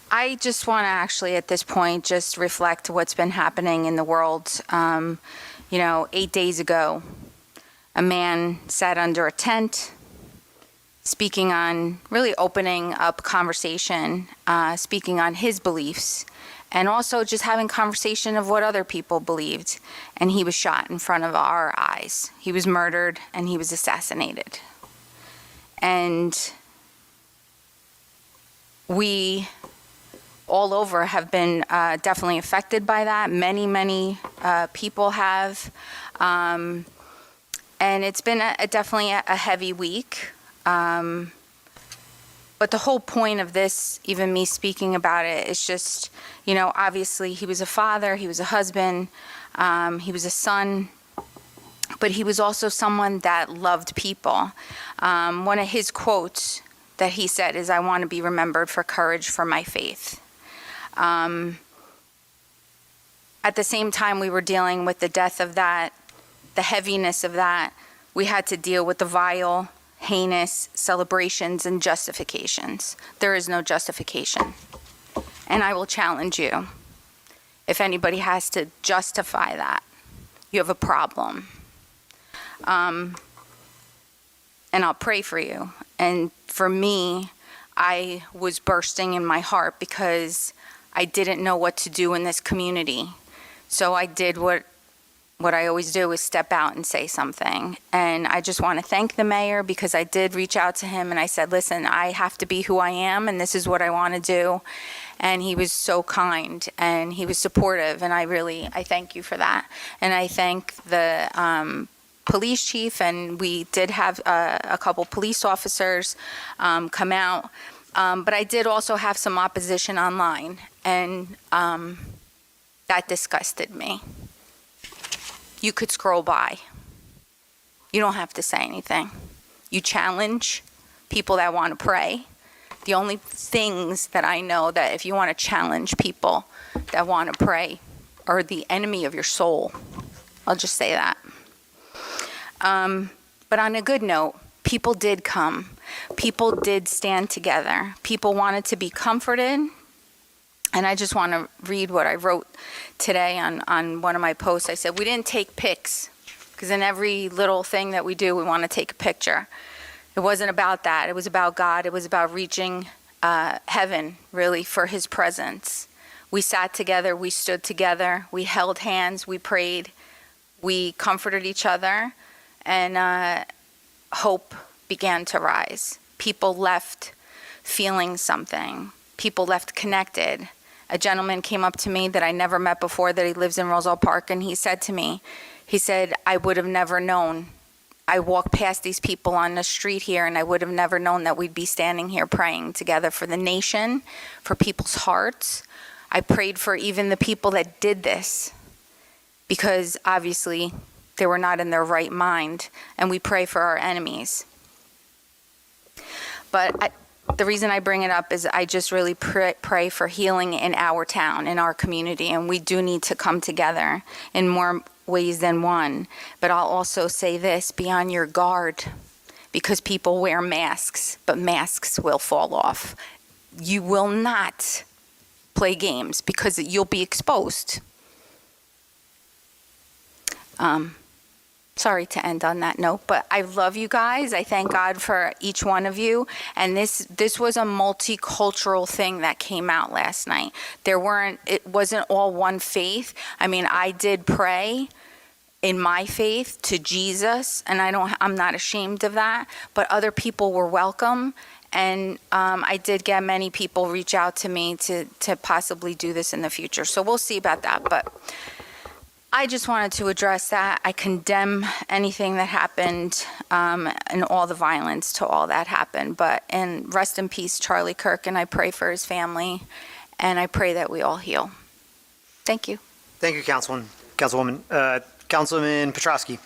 I just want to actually at this point just reflect what's been happening in the world. 8 days ago, a man sat under a tent speaking on, really opening up conversation, speaking on his beliefs, and also just having conversation of what other people believed. And he was shot in front of our eyes. He was murdered and he was assassinated. And we all over have been definitely affected by that. Many people have. And it's been definitely a heavy week. But the whole point of this, even me speaking about it, is just, obviously he was a father, he was a husband, he was a son, but he was also someone that loved people. One of his quotes that he said is, "I want to be remembered for courage for my faith." At the same time we were dealing with the death of that, the heaviness of that, we had to deal with the vile, heinous celebrations and justifications. There is no justification. And I will challenge you. If anybody has to justify that, you have a problem. And I'll pray for you. And for me, I was bursting in my heart because I didn't know what to do in this community. So I did what I always do, is step out and say something. And I just want to thank the mayor, because I did reach out to him and I said, listen, I have to be who I am and this is what I want to do. And he was so kind and he was supportive, and I thank you for that. And I thank the police chief, and we did have a couple police officers come out. But I did also have some opposition online, and that disgusted me. You could scroll by. You don't have to say anything. You challenge people that want to pray. The only things that I know that if you want to challenge people that want to pray are the enemy of your soul. I'll just say that. But on a good note, people did come. People did stand together. People wanted to be comforted. And I just want to read what I wrote today on one of my posts. I said, we didn't take pics, because in every little thing that we do, we want to take a picture. It wasn't about that. It was about God. It was about reaching heaven, really, for his presence. We sat together. We stood together. We held hands. We prayed. We comforted each other. And hope began to rise. People left feeling something. People left connected. A gentleman came up to me that I never met before, that he lives in Roselle Park, and he said to me, I would have never known. I walked past these people on the street here, and I would have never known that we'd be standing here praying together for the nation, for people's hearts. I prayed for even the people that did this, because obviously they were not in their right mind, and we pray for our enemies. But the reason I bring it up is I just really pray for healing in our town, in our community, and we do need to come together in more ways than one. But I'll also say this, be on your guard, because people wear masks, but masks will fall off. You will not play games, because you'll be exposed. Sorry to end on that note, but I love you guys. I thank God for each one of you. And this was a multicultural thing that came out last night. It wasn't all one faith. I mean, I did pray in my faith to Jesus, and I'm not ashamed of that, but other people were welcome. And I did get many people reach out to me to possibly do this in the future. So we'll see about that. But I just wanted to address that. I condemn anything that happened and all the violence to all that happened. And rest in peace, Charlie Kirk, and I pray for his family, and I pray that we all heal. Thank you. Thank you, Councilwoman. Councilman Petrosky.